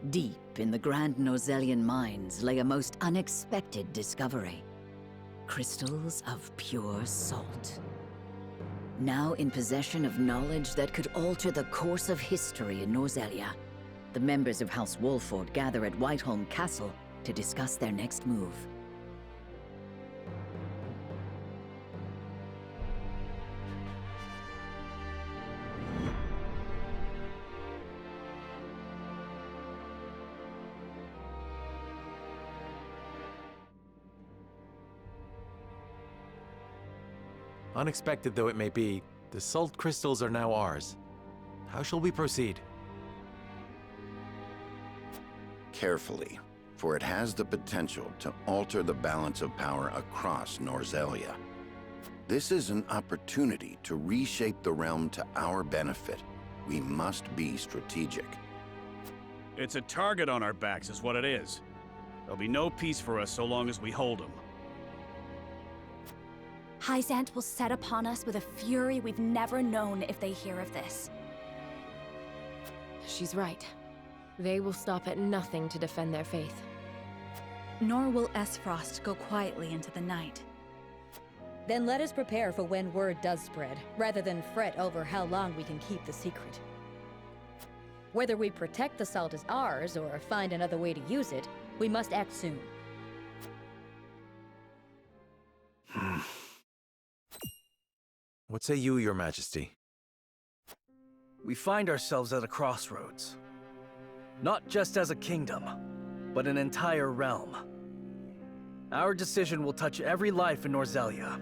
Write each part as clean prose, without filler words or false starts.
Deep in the Grand Norzelian mines lay a most unexpected discovery. Crystals of pure salt. Now in possession of knowledge that could alter the course of history in Norzelia, the members of House Wolford gather at Whiteholm Castle to discuss their next move. Unexpected though it may be, the salt crystals are now ours. How shall we proceed? Carefully, for it has the potential to alter the balance of power across Norzelia. This is an opportunity to reshape the realm to our benefit. We must be strategic. It's a target on our backs is what it is. There'll be no peace for us so long as we hold him. Hyzant will set upon us with a fury we've never known if they hear of this. She's right. They will stop at nothing to defend their faith. Nor will Esfrost go quietly into the night. Then let us prepare for when word does spread, rather than fret over how long we can keep the secret. Whether we protect the salt as ours, or find another way to use it, we must act soon. What say you, Your Majesty? We find ourselves at a crossroads. Not just as a kingdom, but an entire realm. Our decision will touch every life in Norzelia.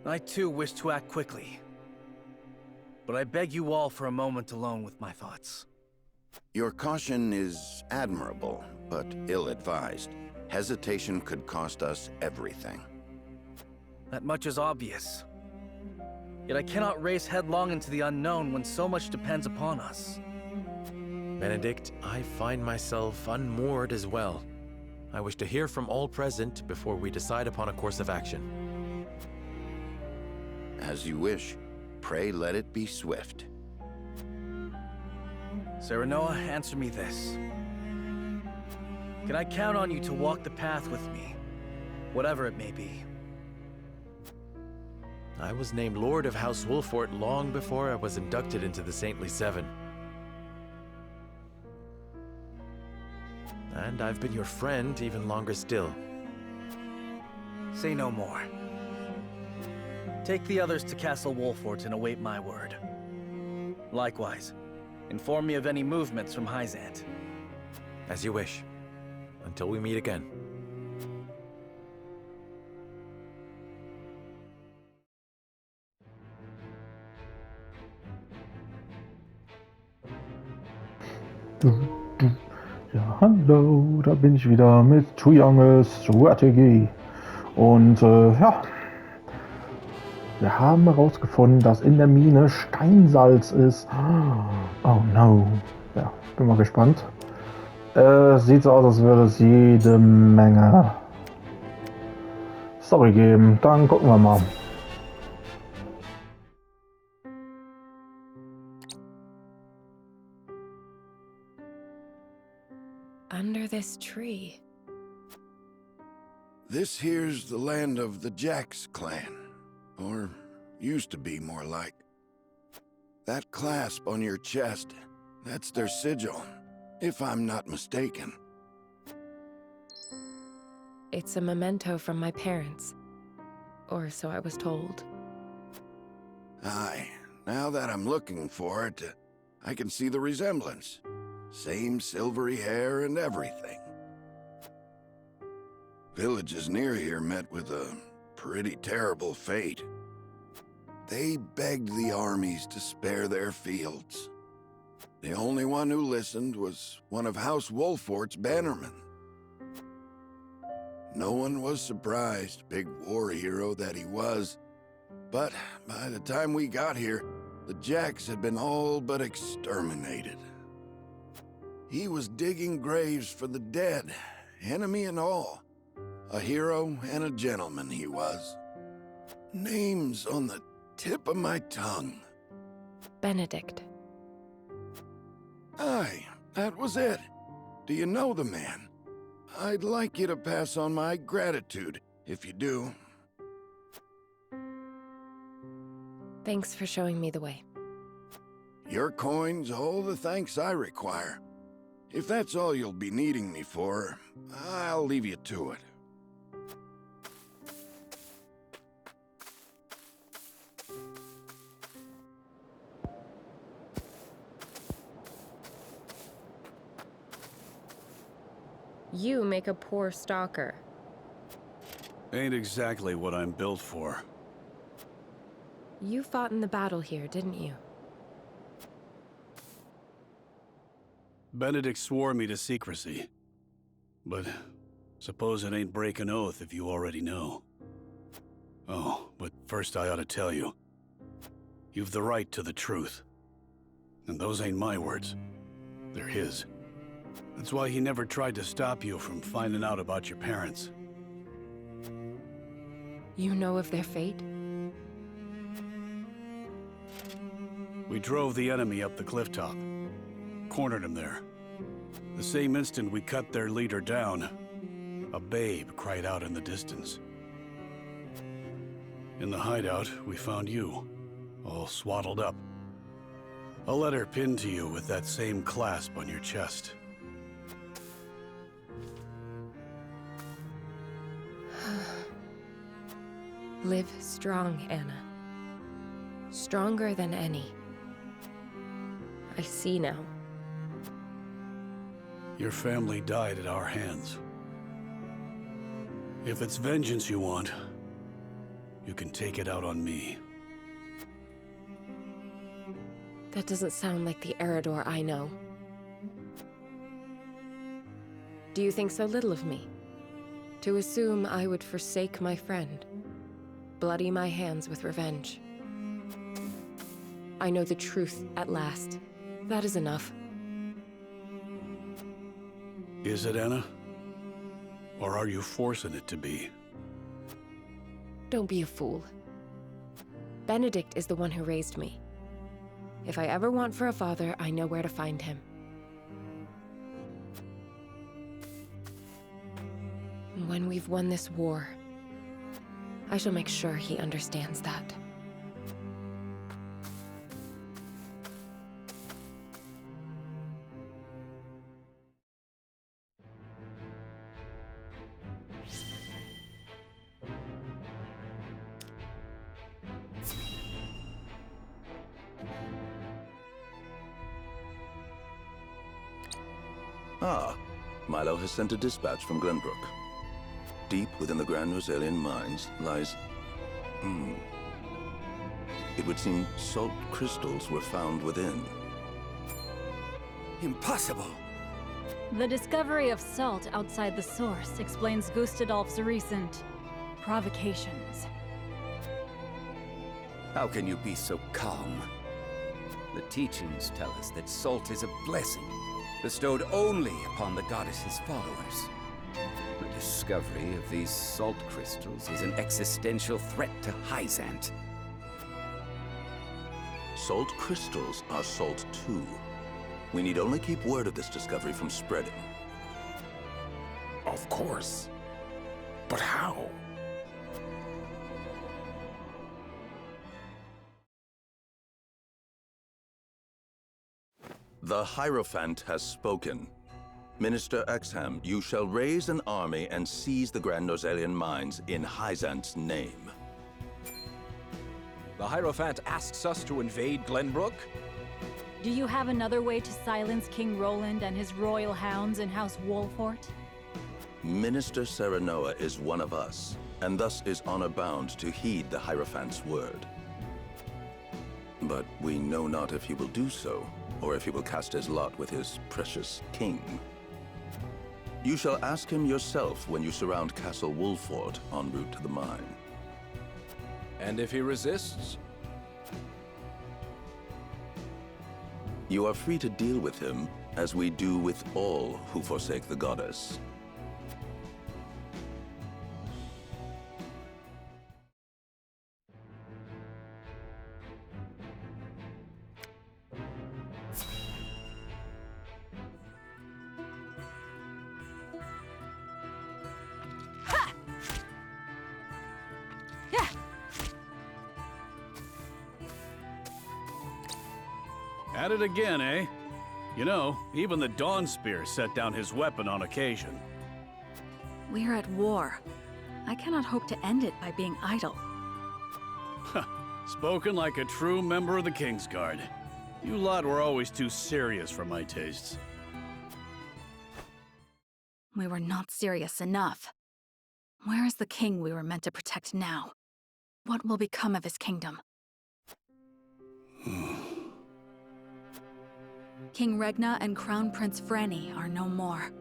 I too wish to act quickly. But I beg you all for a moment alone with my thoughts. Your caution is admirable, but ill-advised. Hesitation could cost us everything. That much is obvious. Yet I cannot race headlong into the unknown when so much depends upon us. Benedict, I find myself unmoored as well. I wish to hear from all present before we decide upon a course of action. As you wish. Pray let it be swift. Serenoa, answer me this. Can I count on you to walk the path with me, whatever it may be? I was named Lord of House Wolfort long before I was inducted into the Saintly Seven. And I've been your friend even longer still. Say no more. Take the others to Castle Wolfort and await my word. Likewise, inform me of any movements from Hyzant. As you wish. Until we meet again. Ja, hallo, da bin ich wieder mit Two Youngest Strategy. Und ja, wir haben herausgefunden, dass in der Mine Steinsalz ist. Oh no. Ja, bin mal gespannt. Sieht so aus, als würde es jede Menge Story geben. Dann gucken wir mal. Under this tree. This here's the land of the Jax clan. Or used to be, more like. That clasp on your chest, that's their sigil, if I'm not mistaken. It's a memento from my parents. Or so I was told. Aye, now that I'm looking for it, I can see the resemblance. Same silvery hair and everything. Villages near here met with a pretty terrible fate. They begged the armies to spare their fields. The only one who listened was one of House Wolfort's bannermen. No one was surprised, big war hero that he was. But by the time we got here, the Jax had been all but exterminated. He was digging graves for the dead, enemy and all. A hero and a gentleman he was. Names on the tip of my tongue. Benedict. Aye, That was it. Do you know the man? I'd like you to pass on my gratitude, if you do. Thanks for showing me the way. Your coin's all the thanks I require. If that's all you'll be needing me for, I'll leave you to it. You make a poor stalker. Ain't exactly what I'm built for. You fought in the battle here, didn't you? Benedict swore me to secrecy. But suppose it ain't break an oath if you already know. Oh, but first I ought to tell you. You've the right to the truth. And those ain't my words. They're his. That's why he never tried to stop you from finding out about your parents. You know of their fate? We drove the enemy up the cliff top. Cornered him there. The same instant we cut their leader down, a babe cried out in the distance. In the hideout, we found you, all swaddled up. A letter pinned to you with that same clasp on your chest. Live strong, Anna. Stronger than any. I see now. Your family died at our hands. If it's vengeance you want, you can take it out on me. That doesn't sound like the Eredor I know. Do you think so little of me? To assume I would forsake my friend, bloody my hands with revenge. I know the truth at last. That is enough. Is it, Anna? Or are you forcing it to be? Don't be a fool. Benedict is the one who raised me. If I ever want for a father, I know where to find him. When we've won this war, I shall make sure he understands that. Ah, Milo has sent a dispatch from Glenbrook. Deep within the Grand Rosalian mines lies... It would seem salt crystals were found within. Impossible! The discovery of salt outside the source explains Gustadolf's recent provocations. How can you be so calm? The teachings tell us that salt is a blessing, bestowed only upon the goddess's followers. The discovery of these salt crystals is an existential threat to Hyzant. Salt crystals are salt too. We need only keep word of this discovery from spreading. Of course. But how? The Hierophant has spoken. Minister Exham, you shall raise an army and seize the Grand Rosalian mines in Hyzant's name. The Hierophant asks us to invade Glenbrook? Do you have another way to silence King Roland and his royal hounds in House Wolfort? Minister Serenoa is one of us, and thus is honor-bound to heed the Hierophant's word. But we know not if he will do so, or if he will cast his lot with his precious king. You shall ask him yourself when you surround Castle Wolfort en route to the mine. And if he resists? You are free to deal with him, as we do with all who forsake the goddess. At it again, eh? You know, even the Dawn Spear set down his weapon on occasion. We are at war. I cannot hope to end it by being idle. Spoken like a true member of the Kingsguard. You lot were always too serious for my tastes. We were not serious enough. Where is the king we were meant to protect now? What will become of his kingdom? King Regna and Crown Prince Franny are no more.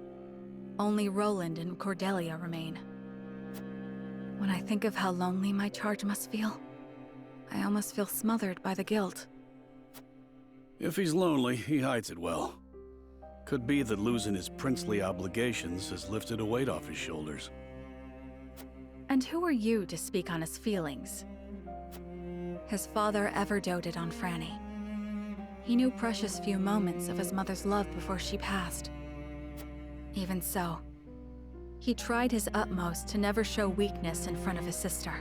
Only Roland and Cordelia remain. When I think of how lonely my charge must feel, I almost feel smothered by the guilt. If he's lonely, he hides it well. Could be that losing his princely obligations has lifted a weight off his shoulders. And who are you to speak on his feelings? His father ever doted on Franny. He knew precious few moments of his mother's love before she passed. Even so, he tried his utmost to never show weakness in front of his sister.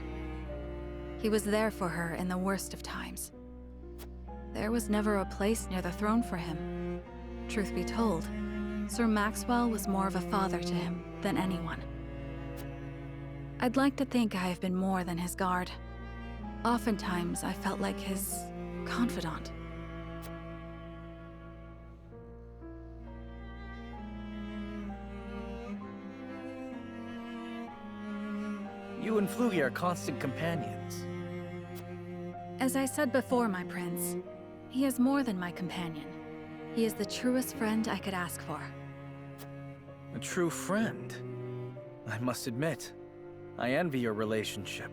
He was there for her in the worst of times. There was never a place near the throne for him. Truth be told, Sir Maxwell was more of a father to him than anyone. I'd like to think I have been more than his guard. Oftentimes, I felt like his confidant. You and Flugy are constant companions. As I said before, my prince, he is more than my companion. He is the truest friend I could ask for. A true friend? I must admit, I envy your relationship.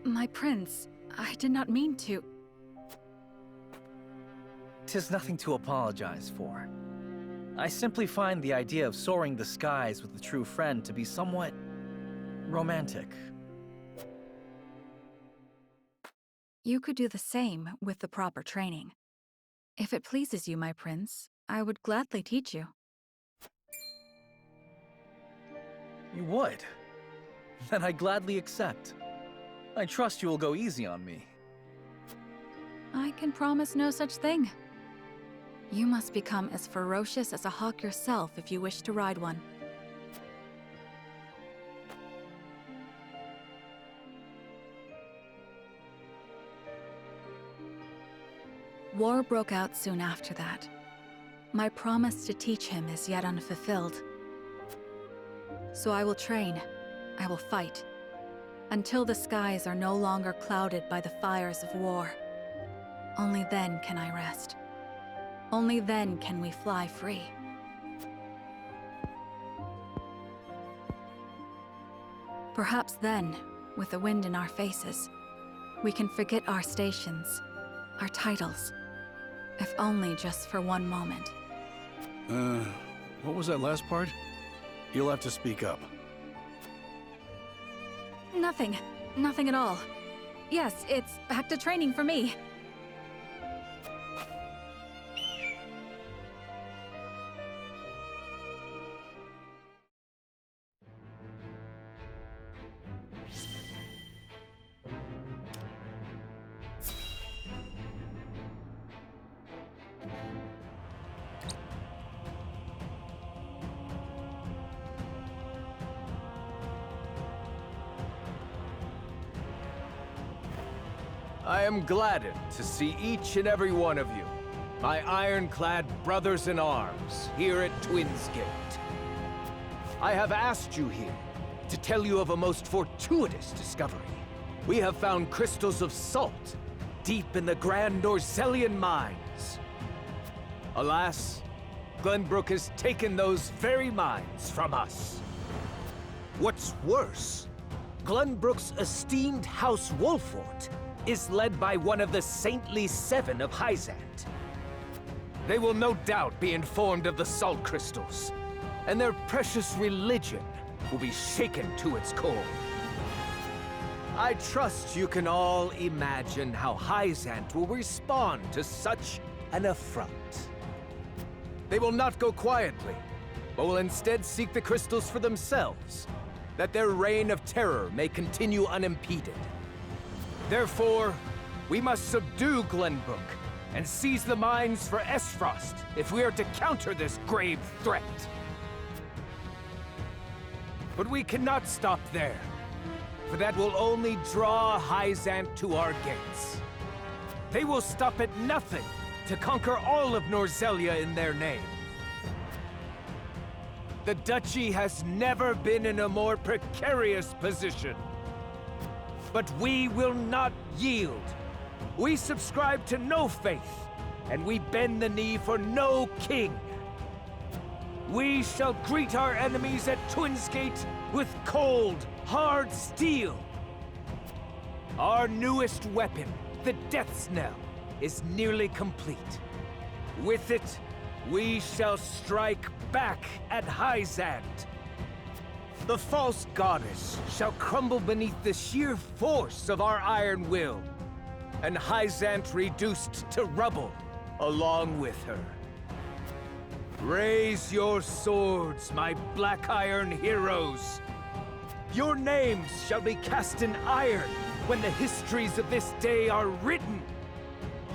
My prince, I did not mean to. 'Tis nothing to apologize for. I simply find the idea of soaring the skies with a true friend to be somewhat romantic. You could do the same with the proper training. If it pleases you, my prince, I would gladly teach you. You would? Then I gladly accept. I trust you will go easy on me. I can promise no such thing. You must become as ferocious as a hawk yourself if you wish to ride one. War broke out soon after that. My promise to teach him is yet unfulfilled. So I will train, I will fight, until the skies are no longer clouded by the fires of war. Only then can I rest. Only then can we fly free. Perhaps then, with the wind in our faces, we can forget our stations, our titles, if only just for one moment. What was that last part? You'll have to speak up. Nothing. Nothing at all. Yes, it's back to training for me. I am gladdened to see each and every one of you, my ironclad brothers in arms, here at Twins Gate. I have asked you here to tell you of a most fortuitous discovery. We have found crystals of salt deep in the Grand Orzelian mines. Alas, Glenbrook has taken those very mines from us. What's worse, Glenbrook's esteemed House Wolfort is led by one of the saintly seven of Hyzant. They will no doubt be informed of the salt crystals, and their precious religion will be shaken to its core. I trust you can all imagine how Hyzant will respond to such an affront. They will not go quietly, but will instead seek the crystals for themselves, that their reign of terror may continue unimpeded. Therefore, we must subdue Glenbrook and seize the mines for Esfrost if we are to counter this grave threat. But we cannot stop there, for that will only draw Hyzant to our gates. They will stop at nothing to conquer all of Norzelia in their name. The Duchy has never been in a more precarious position. But we will not yield. We subscribe to no faith, and we bend the knee for no king. We shall greet our enemies at Twinsgate with cold, hard steel. Our newest weapon, the Death's Knell, is nearly complete. With it, we shall strike back at Hyzant. The false goddess shall crumble beneath the sheer force of our iron will, and Hyzant reduced to rubble along with her. Raise your swords, my black iron heroes. Your names shall be cast in iron when the histories of this day are written.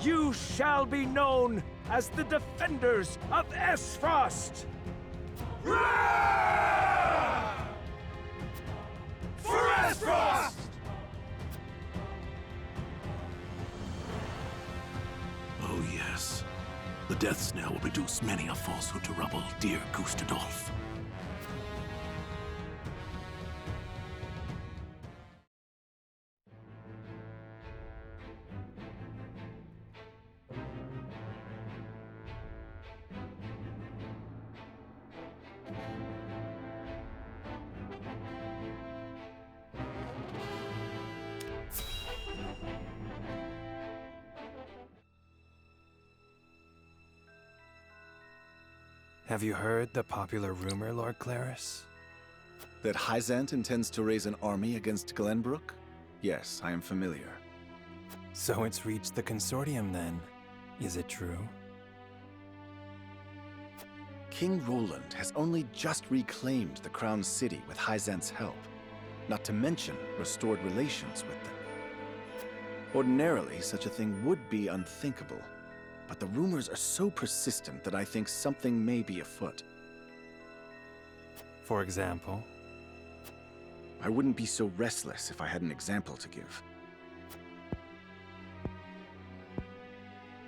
You shall be known as the defenders of Esfrost. For Esfrost! Oh yes. The Death's Knell will reduce many a falsehood to rubble, dear Gustadolf. Have you heard the popular rumor, Lord Claris? That Hyzant intends to raise an army against Glenbrook? Yes, I am familiar. So it's reached the Consortium then. Is it true? King Roland has only just reclaimed the Crown City with Hyzant's help, not to mention restored relations with them. Ordinarily, such a thing would be unthinkable, but the rumors are so persistent that I think something may be afoot. For example? I wouldn't be so restless if I had an example to give.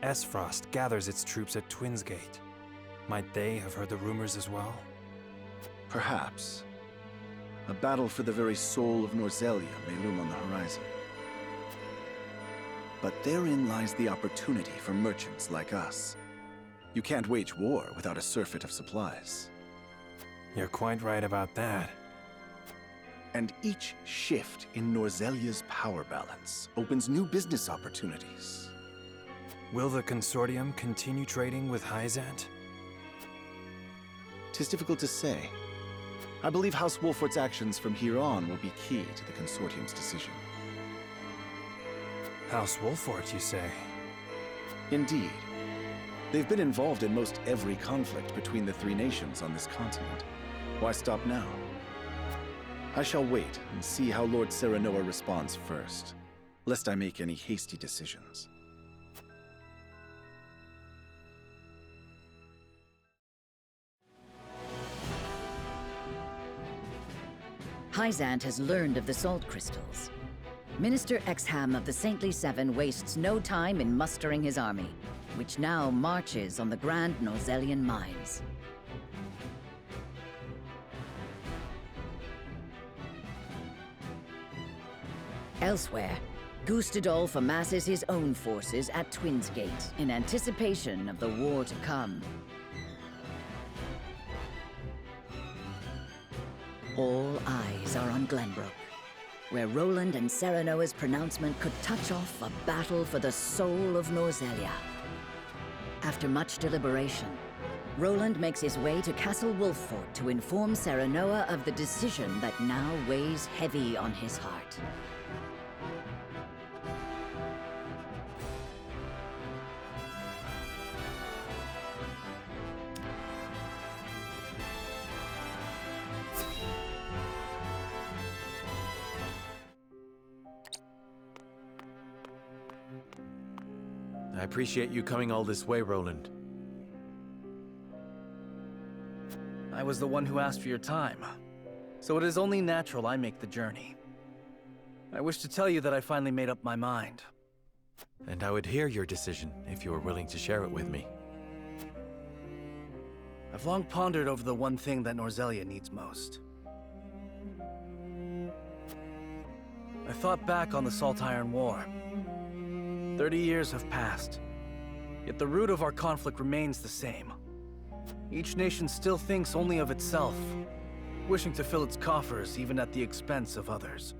Esfrost gathers its troops at Twinsgate. Might they have heard the rumors as well? Perhaps. A battle for the very soul of Norzelia may loom on the horizon. But therein lies the opportunity for merchants like us. You can't wage war without a surfeit of supplies. You're quite right about that. And each shift in Norzelia's power balance opens new business opportunities. Will the Consortium continue trading with Hyzant? 'Tis difficult to say. I believe House Wolfort's actions from here on will be key to the Consortium's decision. House Wolfort, you say? Indeed. They've been involved in most every conflict between the three nations on this continent. Why stop now? I shall wait and see how Lord Serenoa responds first, lest I make any hasty decisions. Hyzant has learned of the salt crystals. Minister Exham of the Saintly Seven wastes no time in mustering his army, which now marches on the Grand Norzelian mines. Elsewhere, Gustadolf amasses his own forces at Twinsgate in anticipation of the war to come. All eyes are on Glenbrook, where Roland and Serenoa's pronouncement could touch off a battle for the soul of Norzelia. After much deliberation, Roland makes his way to Castle Wolffort to inform Serenoa of the decision that now weighs heavy on his heart. I appreciate you coming all this way, Roland. I was the one who asked for your time, so it is only natural I make the journey. I wish to tell you that I finally made up my mind. And I would hear your decision if you were willing to share it with me. I've long pondered over the one thing that Norzelia needs most. I thought back on the Salt-Iron War. 30 years have passed, yet the root of our conflict remains the same. Each nation still thinks only of itself, wishing to fill its coffers even at the expense of others.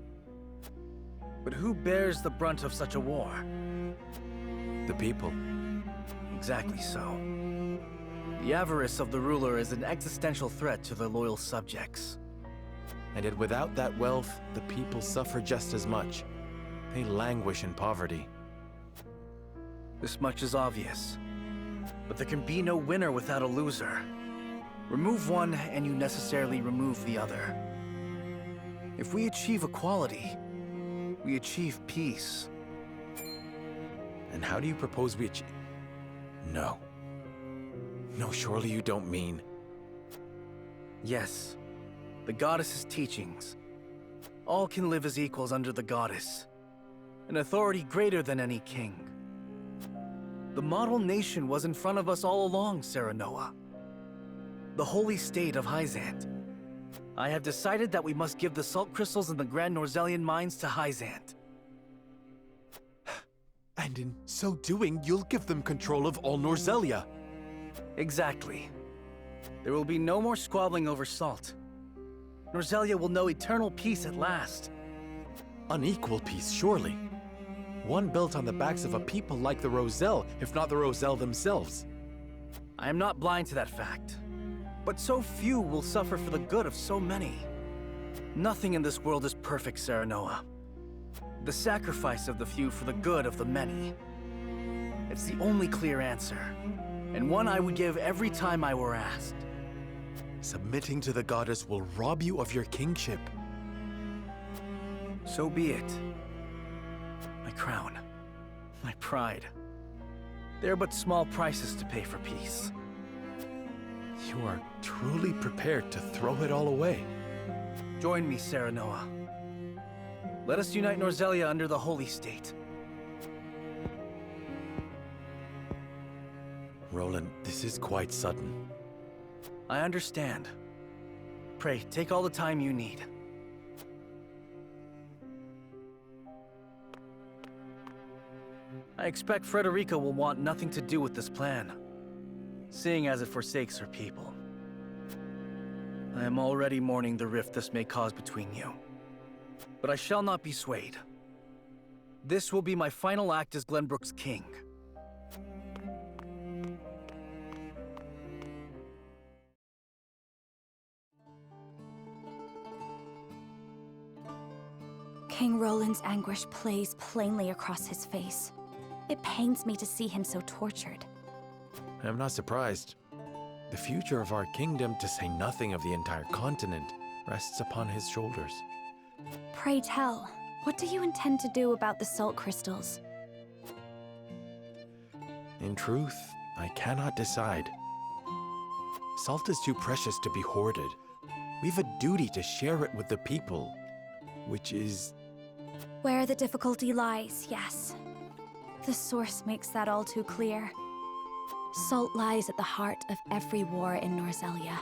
But who bears the brunt of such a war? The people. Exactly so. The avarice of the ruler is an existential threat to their loyal subjects. And yet without that wealth, the people suffer just as much. They languish in poverty. This much is obvious. But there can be no winner without a loser. Remove one, and you necessarily remove the other. If we achieve equality, we achieve peace. And how do you propose we achieve? No. No, surely you don't mean... Yes. The goddess's teachings. All can live as equals under the goddess. An authority greater than any king. The model nation was in front of us all along, Serenoa. The holy state of Hyzant. I have decided that we must give the salt crystals in the Grand Norzelian mines to Hyzant. And in so doing, you'll give them control of all Norzelia. Exactly. There will be no more squabbling over salt. Norzelia will know eternal peace at last. Unequal peace, surely. One built on the backs of a people like the Roselle, if not the Roselle themselves. I am not blind to that fact. But so few will suffer for the good of so many. Nothing in this world is perfect, Serenoa. The sacrifice of the few for the good of the many. It's the only clear answer, and one I would give every time I were asked. Submitting to the goddess will rob you of your kingship. So be it. My crown, my pride. They're but small prices to pay for peace. You are truly prepared to throw it all away. Join me, Serenoa. Let us unite Norzelia under the holy state. Roland, this is quite sudden. I understand. Pray, take all the time you need. I expect Frederica will want nothing to do with this plan, seeing as it forsakes her people. I am already mourning the rift this may cause between you. But I shall not be swayed. This will be my final act as Glenbrook's king. King Roland's anguish plays plainly across his face. It pains me to see him so tortured. I'm not surprised. The future of our kingdom, to say nothing of the entire continent, rests upon his shoulders. Pray tell, what do you intend to do about the salt crystals? In truth, I cannot decide. Salt is too precious to be hoarded. We've a duty to share it with the people, which is... Where the difficulty lies, yes. The source makes that all too clear. Salt lies at the heart of every war in Norzelia.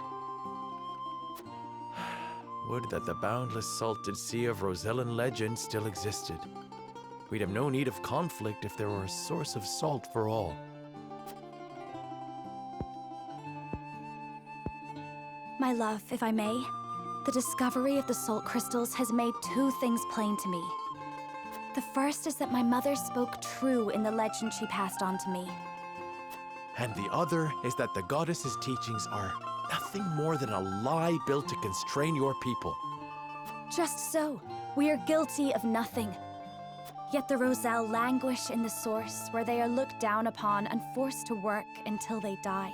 Would that the boundless salted sea of Rosellan legend still existed. We'd have no need of conflict if there were a source of salt for all. My love, if I may, the discovery of the salt crystals has made two things plain to me. The first is that my mother spoke true in the legend she passed on to me. And the other is that the goddess's teachings are nothing more than a lie built to constrain your people. Just so. We are guilty of nothing. Yet the Roselle languish in the source, where they are looked down upon and forced to work until they die.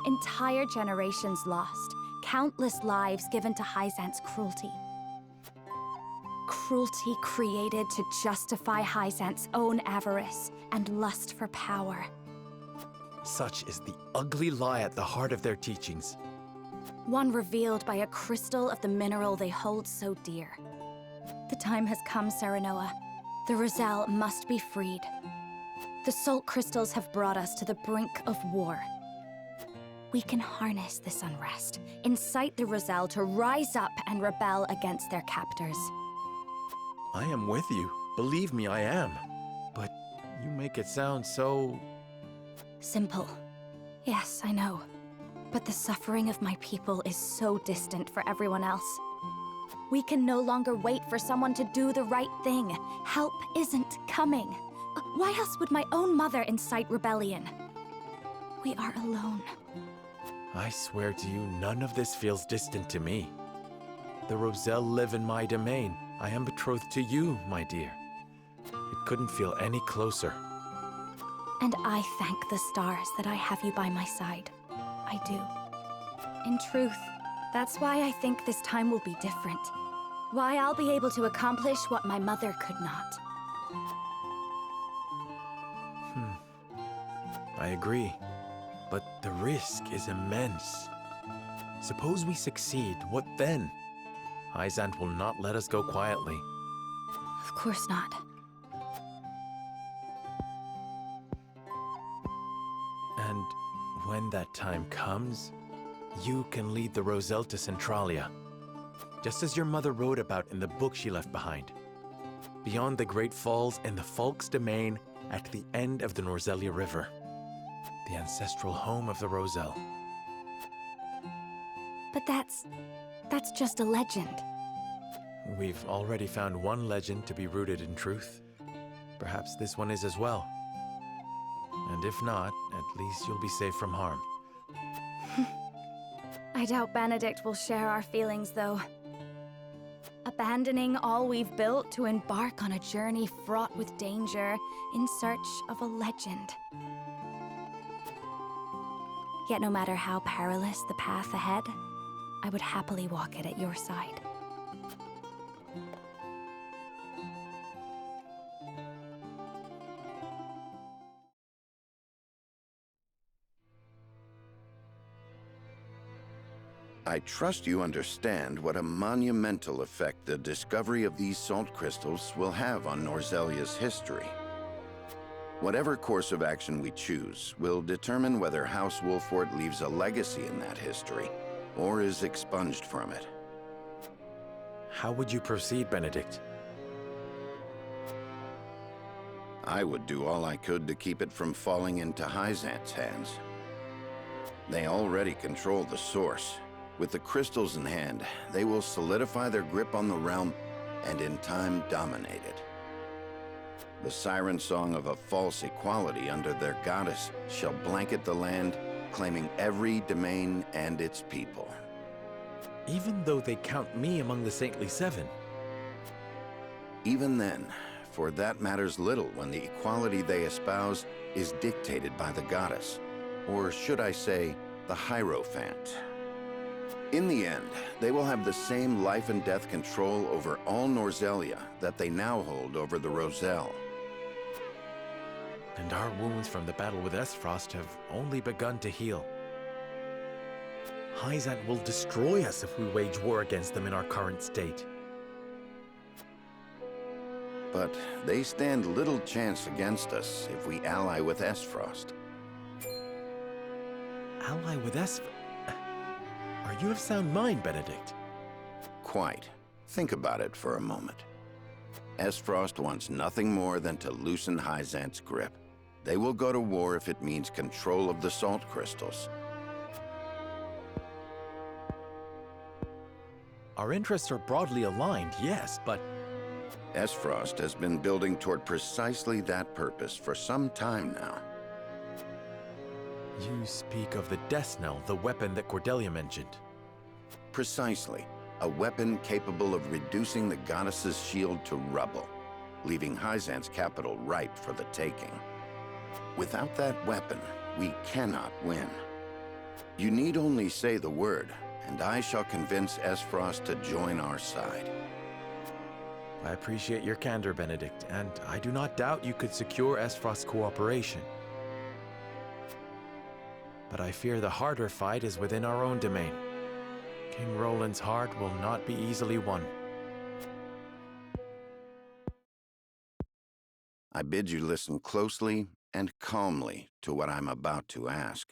Entire generations lost, countless lives given to Hyzant's cruelty. cruelty created to justify Hyzant's own avarice and lust for power. Such is the ugly lie at the heart of their teachings. One revealed by a crystal of the mineral they hold so dear. The time has come, Serenoa. The Roselle must be freed. The salt crystals have brought us to the brink of war. We can harness this unrest, incite the Roselle to rise up and rebel against their captors. I am with you. Believe me, I am. But you make it sound so... Simple. Yes, I know. But the suffering of my people is so distant for everyone else. We can no longer wait for someone to do the right thing. Help isn't coming. Why else would my own mother incite rebellion? We are alone. I swear to you, none of this feels distant to me. The Roselle live in my domain. I am betrothed to you, my dear. It couldn't feel any closer. And I thank the stars that I have you by my side. I do. In truth, that's why I think this time will be different. Why I'll be able to accomplish what my mother could not. I agree. But the risk is immense. Suppose we succeed, what then? Hyzant will not let us go quietly. Of course not. And when that time comes, you can lead the Roselle to Centralia, just as your mother wrote about in the book she left behind. Beyond the Great Falls in the Folk's domain at the end of the Norzelia River, the ancestral home of the Roselle. But that's just a legend. We've already found one legend to be rooted in truth. Perhaps this one is as well. And if not, at least you'll be safe from harm. I doubt Benedict will share our feelings, though. Abandoning all we've built to embark on a journey fraught with danger in search of a legend. Yet no matter how perilous the path ahead, I would happily walk it at your side. I trust you understand what a monumental effect the discovery of these salt crystals will have on Norzelia's history. Whatever course of action we choose will determine whether House Wolfort leaves a legacy in that history, or is expunged from it. How would you proceed, Benedict? I would do all I could to keep it from falling into Hyzant's hands. They already control the source. With the crystals in hand, they will solidify their grip on the realm and in time dominate it. The siren song of a false equality under their goddess shall blanket the land, claiming every domain and its people. Even though they count me among the Saintly Seven? Even then, for that matters little when the equality they espouse is dictated by the goddess, or should I say, the Hierophant. In the end, they will have the same life and death control over all Norzelia that they now hold over the Roselle. And our wounds from the battle with Esfrost have only begun to heal. Hyzant will destroy us if we wage war against them in our current state. But they stand little chance against us if we ally with Esfrost. Ally with Esfrost? Are you of sound mind, Benedict? Quite. Think about it for a moment. Esfrost wants nothing more than to loosen Hyzant's grip. They will go to war if it means control of the salt crystals. Our interests are broadly aligned, yes, but... Esfrost has been building toward precisely that purpose for some time now. You speak of the Death Knell, the weapon that Cordelia mentioned. Precisely. A weapon capable of reducing the goddess's shield to rubble, leaving Hyzant's capital ripe for the taking. Without that weapon, we cannot win. You need only say the word, and I shall convince Esfrost to join our side. I appreciate your candor, Benedict, and I do not doubt you could secure Esfrost's cooperation. But I fear the harder fight is within our own domain. King Roland's heart will not be easily won. I bid you listen closely and calmly to what I'm about to ask.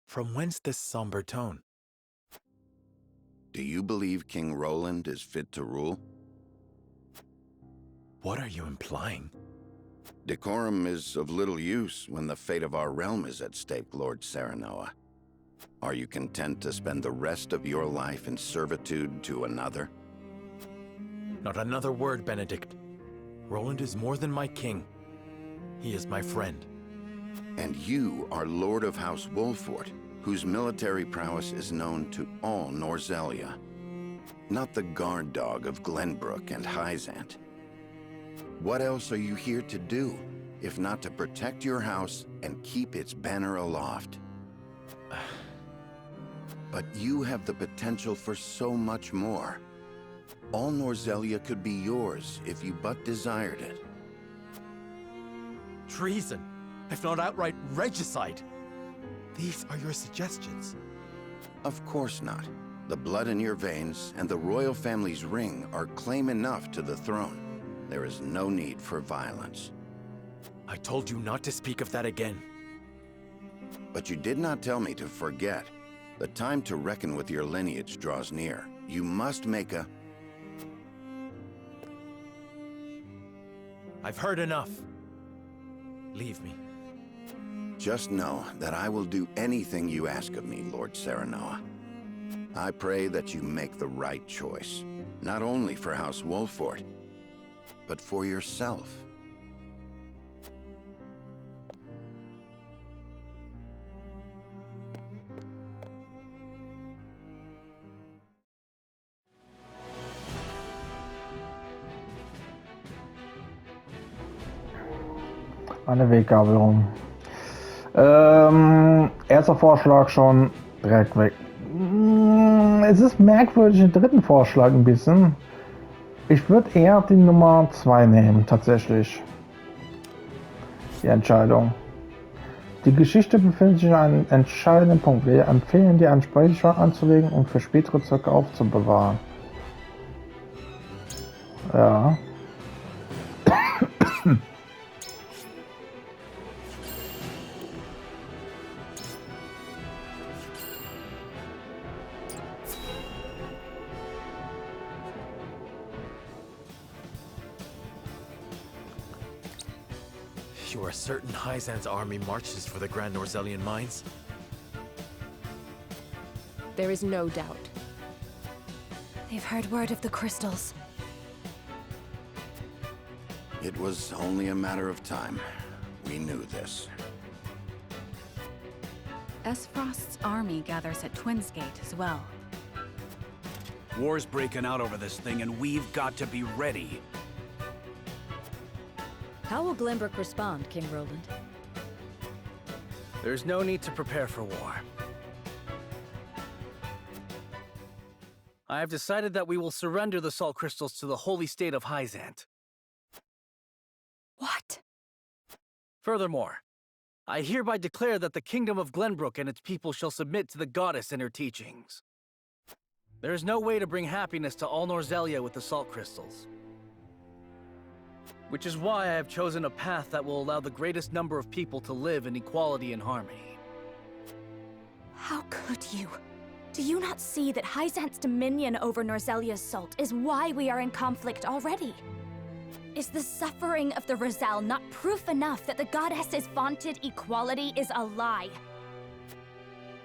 From whence this somber tone? Do you believe King Roland is fit to rule? What are you implying? Decorum is of little use when the fate of our realm is at stake, Lord Serenoa. Are you content to spend the rest of your life in servitude to another? Not another word, Benedict. Roland is more than my king. He is my friend. And you are Lord of House Wolfort, whose military prowess is known to all Norzelia. Not the guard dog of Glenbrook and Hyzant. What else are you here to do, if not to protect your house and keep its banner aloft? But you have the potential for so much more. All Norzelia could be yours if you but desired it. Treason, if not outright regicide. These are your suggestions. Of course not. The blood in your veins and the royal family's ring are claim enough to the throne. There is no need for violence. I told you not to speak of that again. But you did not tell me to forget. The time to reckon with your lineage draws near. You must make a... I've heard enough. Leave me. Just know that I will do anything you ask of me, Lord Serenoa. I pray that you make the right choice, not only for House Wolfort, but for yourself. Eine Weggabelung. Erster Vorschlag schon direkt weg. Es ist merkwürdig, den dritten Vorschlag ein bisschen. Ich würde eher die Nummer 2 nehmen, tatsächlich. Die Entscheidung. Die Geschichte befindet sich an einem entscheidenden Punkt. Wir empfehlen dir, einen Speicherschrank anzulegen und für spätere Zwecke aufzubewahren. Ja. You are certain Hyzant's army marches for the Grand Norzelian mines? There is no doubt. They've heard word of the crystals. It was only a matter of time. We knew this. Esfrost's army gathers at Twinsgate as well. War's breaking out over this thing, and we've got to be ready. How will Glenbrook respond, King Roland? There's no need to prepare for war. I have decided that we will surrender the salt crystals to the holy state of Hyzant. What? Furthermore, I hereby declare that the kingdom of Glenbrook and its people shall submit to the goddess and her teachings. There is no way to bring happiness to all Norzelia with the salt crystals. Which is why I have chosen a path that will allow the greatest number of people to live in equality and harmony. How could you? Do you not see that Hyzant's dominion over Norzelia's salt is why we are in conflict already? Is the suffering of the Rosal not proof enough that the goddess's vaunted equality is a lie?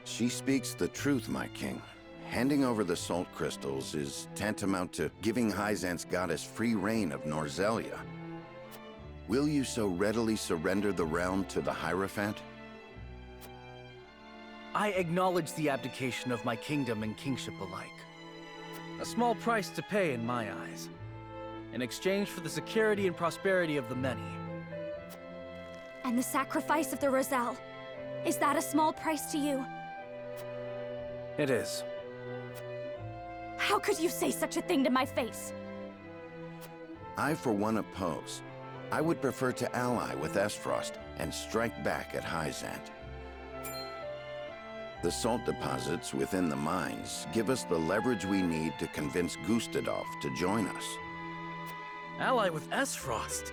She speaks the truth, my king. Handing over the salt crystals is tantamount to giving Hyzant's goddess free reign of Norzelia. Will you so readily surrender the realm to the Hierophant? I acknowledge the abdication of my kingdom and kingship alike. A small price to pay in my eyes, in exchange for the security and prosperity of the many. And the sacrifice of the Rosal, is that a small price to you? It is. How could you say such a thing to my face? I, for one, oppose. I would prefer to ally with Esfrost and strike back at Hyzant. The salt deposits within the mines give us the leverage we need to convince Gustadolf to join us. Ally with Esfrost?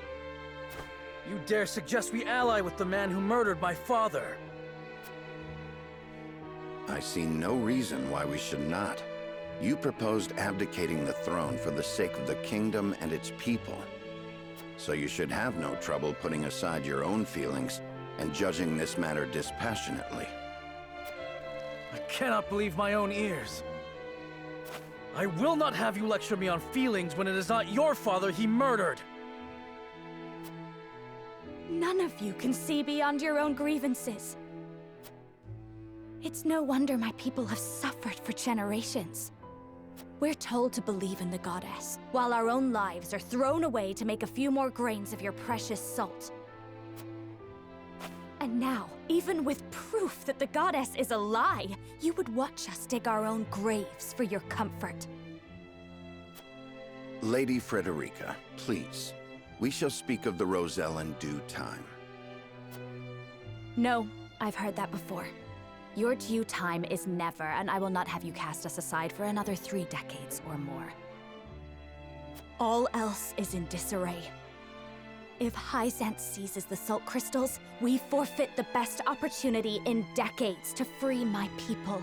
You dare suggest we ally with the man who murdered my father? I see no reason why we should not. You proposed abdicating the throne for the sake of the kingdom and its people. So you should have no trouble putting aside your own feelings and judging this matter dispassionately. I cannot believe my own ears. I will not have you lecture me on feelings when it is not your father he murdered. None of you can see beyond your own grievances. It's no wonder my people have suffered for generations. We're told to believe in the goddess, while our own lives are thrown away to make a few more grains of your precious salt. And now, even with proof that the goddess is a lie, you would watch us dig our own graves for your comfort. Lady Frederica, please. We shall speak of the Roselle in due time. No, I've heard that before. Your due time is never, and I will not have you cast us aside for another 3 decades or more. All else is in disarray. If Hyzant seizes the salt crystals, we forfeit the best opportunity in decades to free my people.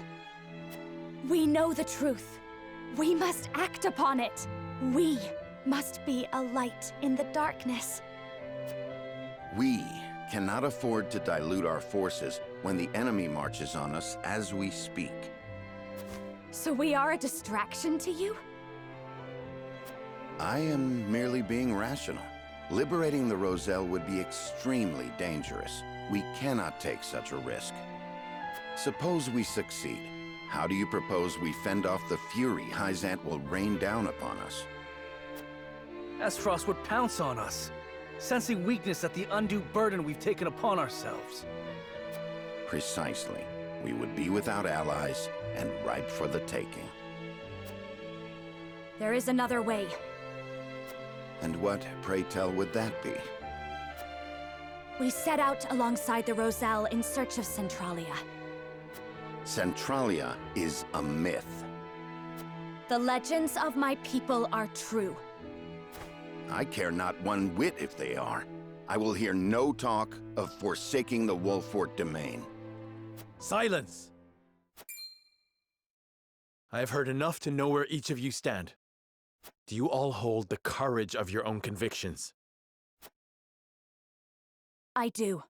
We know the truth. We must act upon it. We must be a light in the darkness. We cannot afford to dilute our forces when the enemy marches on us as we speak. So we are a distraction to you? I am merely being rational. Liberating the Roselle would be extremely dangerous. We cannot take such a risk. Suppose we succeed. How do you propose we fend off the fury Hyzant will rain down upon us? Esfrost would pounce on us, sensing weakness at the undue burden we've taken upon ourselves. Precisely. We would be without allies and ripe for the taking. There is another way. And what, pray tell, would that be? We set out alongside the Roselle in search of Centralia. Centralia is a myth. The legends of my people are true. I care not one whit if they are. I will hear no talk of forsaking the Wolfort domain. Silence! I have heard enough to know where each of you stand. Do you all hold the courage of your own convictions? I do.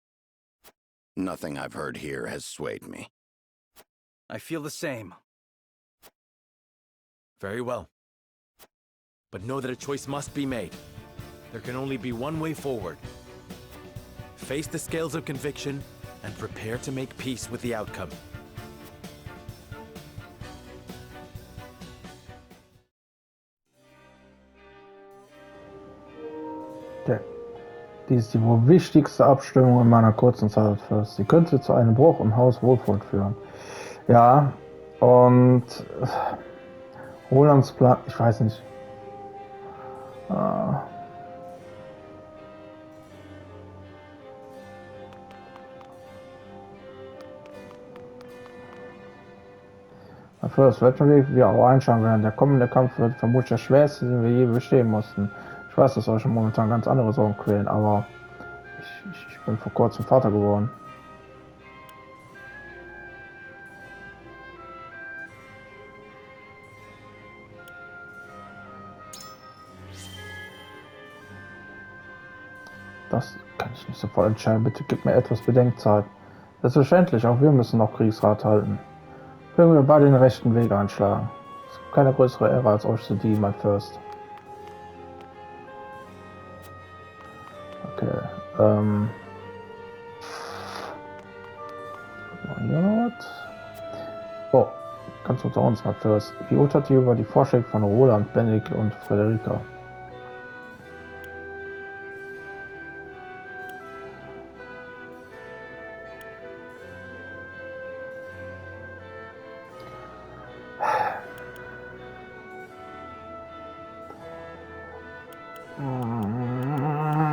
Nothing I've heard here has swayed me. I feel the same. Very well. But know that a choice must be made. There can only be one way forward. Face the scales of conviction and prepare to make peace with the outcome. Dies ist die wohl wichtigste Abstimmung in meiner kurzen Zeit als Fürst. Sie könnte zu einem Bruch im Haus Wolfort führen. Ja, und Rolands Plan, ich weiß nicht. Herr Fürst, welchen Weg wir auch einschlagen werden, der kommende Kampf wird vermutlich der schwerste, den wir je bestehen mussten. Ich weiß, dass euch momentan ganz andere Sorgen quälen, aber ich bin vor kurzem Vater geworden. Das kann ich nicht sofort entscheiden. Bitte gib mir etwas Bedenkzeit. Selbstverständlich, auch wir müssen noch Kriegsrat halten. Mögen wir beide den rechten Weg einschlagen. Es gibt keine größere Ehre, als euch zu dienen, mein Fürst. Okay, oh, ganz unter uns, mein Fürst. Wie urteilt ihr über die Vorschläge von Roland, Benedikt und Frederica?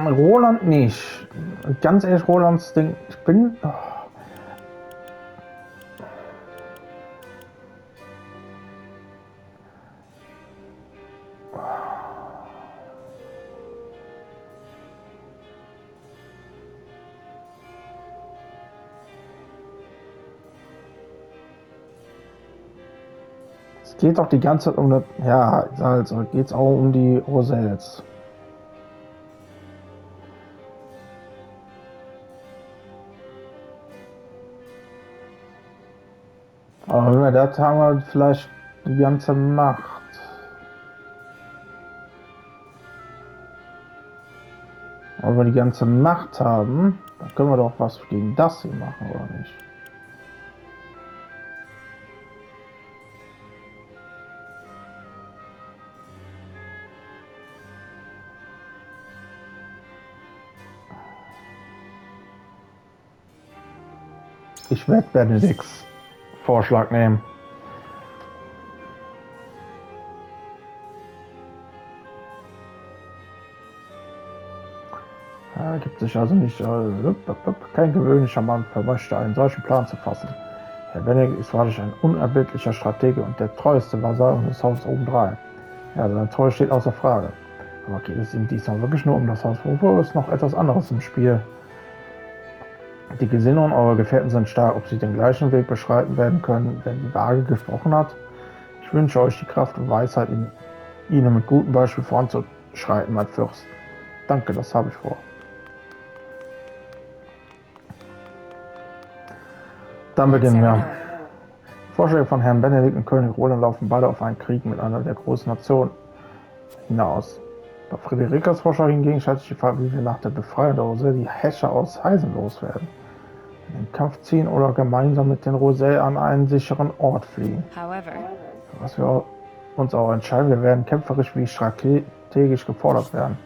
Roland nicht. Ganz ehrlich, Rolands Ding. Ich bin. Oh. Es geht doch die ganze Zeit um das. Ja, also geht es auch um die Roselles. Aber wenn wir das haben, wir vielleicht die ganze Macht. Aber wenn wir die ganze Macht haben, dann können wir doch was gegen das hier machen, oder nicht? Ich werde Benedikts Vorschlag nehmen. Er gibt sich also nicht, kein gewöhnlicher Mann vermöchte einen solchen Plan zu fassen. Herr Benedikt ist wahrlich ein unerbittlicher Stratege und der treueste Vasall des Hauses obendrein. Ja, seine Treue steht außer Frage. Aber geht es ihm diesmal wirklich nur um das Haus? Wo ist noch etwas anderes im Spiel? Die Gesinnungen eurer Gefährten sind stark, ob sie den gleichen Weg beschreiten werden können, wenn die Waage gesprochen hat. Ich wünsche euch die Kraft und Weisheit, ihnen mit gutem Beispiel voranzuschreiten, mein Fürst. Danke, das habe ich vor. Dann beginnen wir. Die Vorschläge von Herrn Benedikt und König Roland laufen beide auf einen Krieg mit einer der großen Nationen hinaus. Bei Friederikas Vorschlag hingegen stellt sich die Frage, wie wir nach der Befreiung der Roselle die Häscher aus Heisen loswerden. In den Kampf ziehen oder gemeinsam mit den Roselle an einen sicheren Ort fliehen. Was wir uns auch entscheiden, wir werden kämpferisch wie strategisch gefordert werden.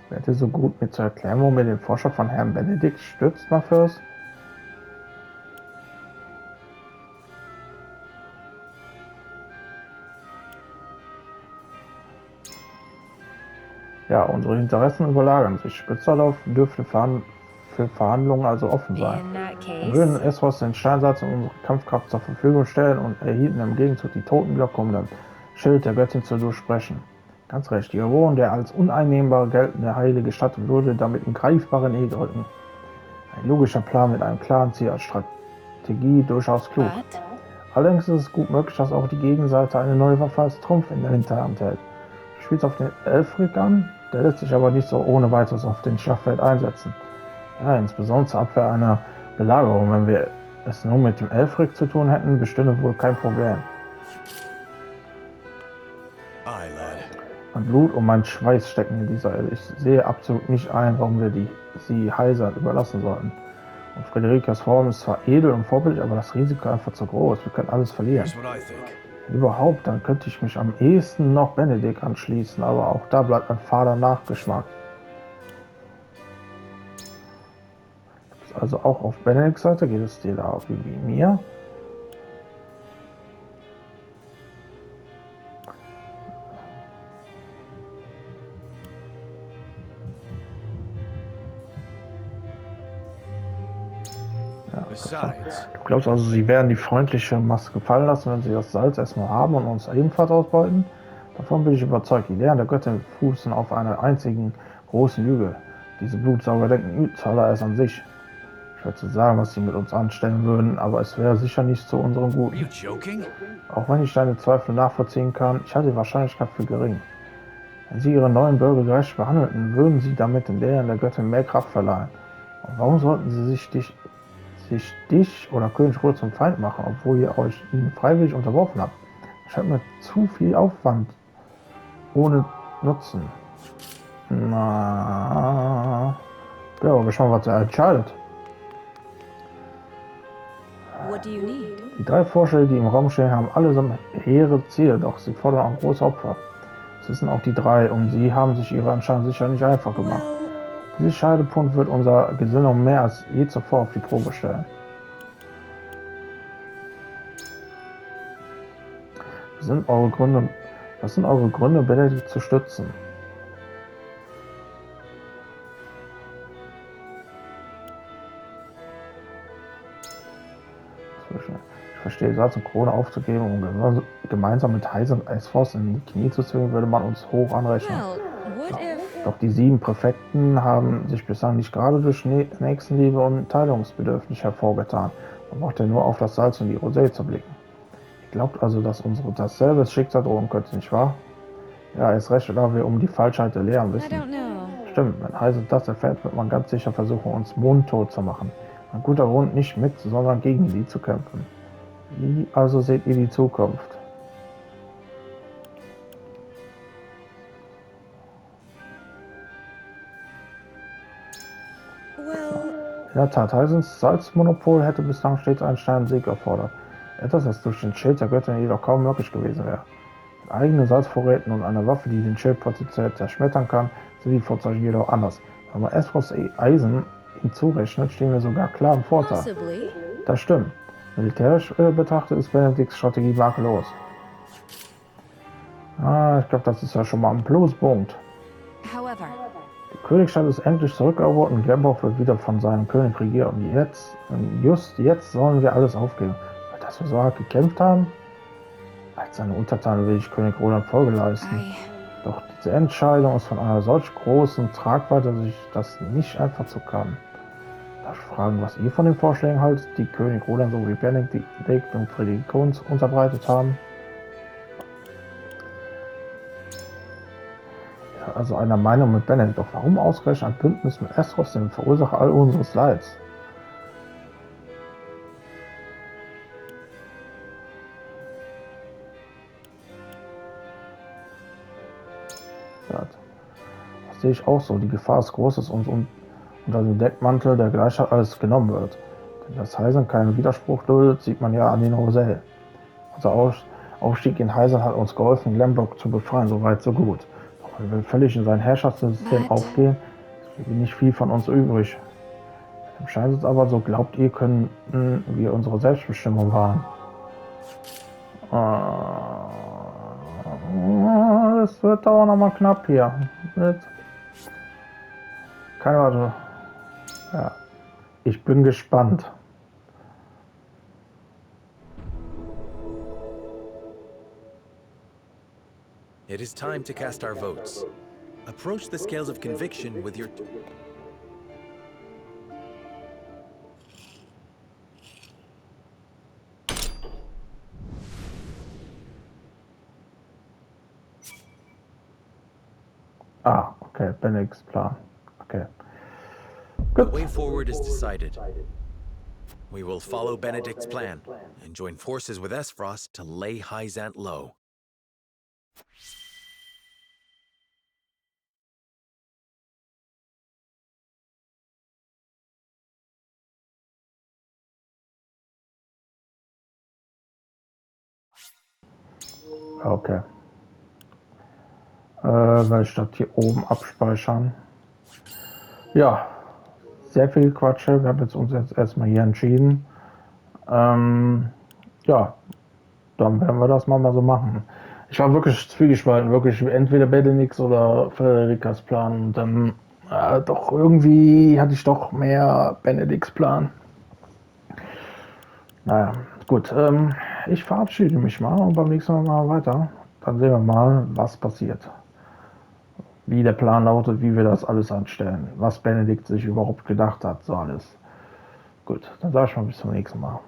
Wärt ihr so gut, mir zu erklären, warum ihr den Vorschlag von Herrn Benedikt stützt, mein Fürst? Ja, unsere Interessen überlagern sich. Spitzerlauf dürfte für Verhandlungen also offen sein. Wir würden Esros den Steinsatz und unsere Kampfkraft zur Verfügung stellen und erhielten im Gegenzug die Totenglocke, um das Schild der Göttin zu durchbrechen. Ganz recht, ihr Wohn, der als uneinnehmbar geltende heilige Stadt würde damit in greifbare Nähe drücken. Ein logischer Plan mit einem klaren Ziel als Strategie durchaus klug. Allerdings ist es gut möglich, dass auch die Gegenseite eine neue Waffe als Trumpf in der Hinterhand hält. Du spielst auf den Elfric an, der lässt sich aber nicht so ohne weiteres auf den Schlachtfeld einsetzen. Ja, insbesondere zur Abwehr einer Belagerung. Wenn wir es nur mit dem Elfric zu tun hätten, bestünde wohl kein Problem. Mein Blut und mein Schweiß stecken in dieser Erde. Ich sehe absolut nicht ein, warum wir sie Heisern überlassen sollten. Und Friederikas Form ist zwar edel und vorbildlich, aber das Risiko einfach zu groß. Wir können alles verlieren. Wenn überhaupt, dann könnte ich mich am ehesten noch Benedikt anschließen, aber auch da bleibt ein fader Nachgeschmack. Also auch auf Benedikts Seite geht es dir da wie mir. Ja, du glaubst also, sie werden die freundliche Maske fallen lassen, wenn sie das Salz erstmal haben und uns ebenfalls ausbeuten? Davon bin ich überzeugt. Die Lehren der Göttin fußen auf einer einzigen großen Lüge. Diese Blutsauger denken zuallererst an sich. Schwer zu sagen, was sie mit uns anstellen würden, aber es wäre sicher nicht zu unserem Guten. Auch wenn ich deine Zweifel nachvollziehen kann, ich halte die Wahrscheinlichkeit für gering. Wenn sie ihre neuen Bürger gerecht behandelten, würden sie damit den Lehren der Göttin mehr Kraft verleihen. Und warum sollten sie sich dich oder König Ruhr zum Feind machen, obwohl ihr euch ihnen freiwillig unterworfen habt? Das scheint mir zu viel Aufwand ohne Nutzen. Na, bin aber gespannt, was er entscheidet. Die drei Vorschläge, die im Raum stehen, haben allesamt hehre Ziele, doch sie fordern auch große Opfer. Es sind auch die drei und sie haben sich ihre Entscheidung sicher nicht einfach gemacht. Dieser Scheidepunkt wird unser Gesinnung mehr als je zuvor auf die Probe stellen. Sind eure Gründe Was sind eure Gründe, Benedikt zu stützen? Ich verstehe, Salz und Krone aufzugeben, um gemeinsam mit Heise und Eisfrost in die Knie zu zwingen, würde man uns hoch anrechnen. Doch die 7 Präfekten haben sich bislang nicht gerade durch Nächstenliebe und Teilungsbedürfnis hervorgetan. Man braucht ja nur auf das Salz und die Rosé zu blicken. Ihr glaubt also, dass uns dasselbe Schicksal drohen könnte, nicht wahr? Ja, ist recht, da wir um die Falschheit der Lehren wissen. Stimmt, wenn Heise das erfährt, wird man ganz sicher versuchen, uns mundtot zu machen. Ein guter Grund, nicht mit, sondern gegen sie zu kämpfen. Wie also seht ihr die Zukunft? In der Tat, Heisens Salzmonopol hätte bislang stets einen scheinenden Sieg erfordert. Etwas, das durch den Schild der Göttin jedoch kaum möglich gewesen wäre. Mit eigenen Salzvorräten und einer Waffe, die den Schild potenziell zerschmettern kann, sind die Vorzeichen jedoch anders. Wenn man Esfros Eisen hinzurechnet, stehen wir sogar klar im Vorteil. Das stimmt. Militärisch betrachtet ist Benedikts Strategie makellos. Ich glaube, das ist ja schon mal ein Pluspunkt. Die Königstadt ist endlich zurückerobert und Glenbrook wird wieder von seinem König regiert. Und just jetzt sollen wir alles aufgeben, weil das wir so hart gekämpft haben? Als seine Untertanen will ich König Roland Folge leisten. Doch diese Entscheidung ist von einer solch großen Tragweite, dass ich das nicht einfach zu kann. Darf ich fragen, was ihr von den Vorschlägen haltet, die König Roland sowie Benedikt und Friedrich uns unterbreitet haben? Ja, also einer Meinung mit Benedikt. Doch warum ausgerechnet ein Bündnis mit Esros, dem Verursacher all unseres Leids? Das sehe ich auch so. Die Gefahr ist groß, dass uns unter dem Deckmantel der Gleichheit alles genommen wird. Denn dass Heisen keinen Widerspruch duldet, sieht man ja an den Rosell. Unser Aufstieg in Heisen hat uns geholfen, Glenbrook zu befreien, so weit, so gut. Doch wenn wir völlig in sein Herrschaftssystem aufgehen, ist nicht viel von uns übrig. Dem scheint es aber, so glaubt ihr, können wir unsere Selbstbestimmung wahren. Es wird aber noch mal knapp hier. Keine Ahnung. Ja. Ich bin gespannt. It is time to cast our votes. Approach the scales of conviction with your... Okay, Benedikts Plan. Okay. The way forward is decided. We will follow Benedict's plan and join forces with Esfrost to lay Hyzant low. Okay. Weil ich das hier oben abspeichern. Ja, sehr viel Quatsche. Wir haben uns jetzt erstmal hier entschieden. Ja, dann werden wir das mal so machen. Ich war wirklich zwiegespalten, wirklich entweder Benedikts oder Frederikas Plan. Und dann doch irgendwie hatte ich doch mehr Benedikts Plan. Naja, gut. Ich verabschiede mich mal und beim nächsten Mal weiter. Dann sehen wir mal, was passiert. Wie der Plan lautet, wie wir das alles anstellen. Was Benedikt sich überhaupt gedacht hat, so alles. Gut, dann sage ich mal bis zum nächsten Mal.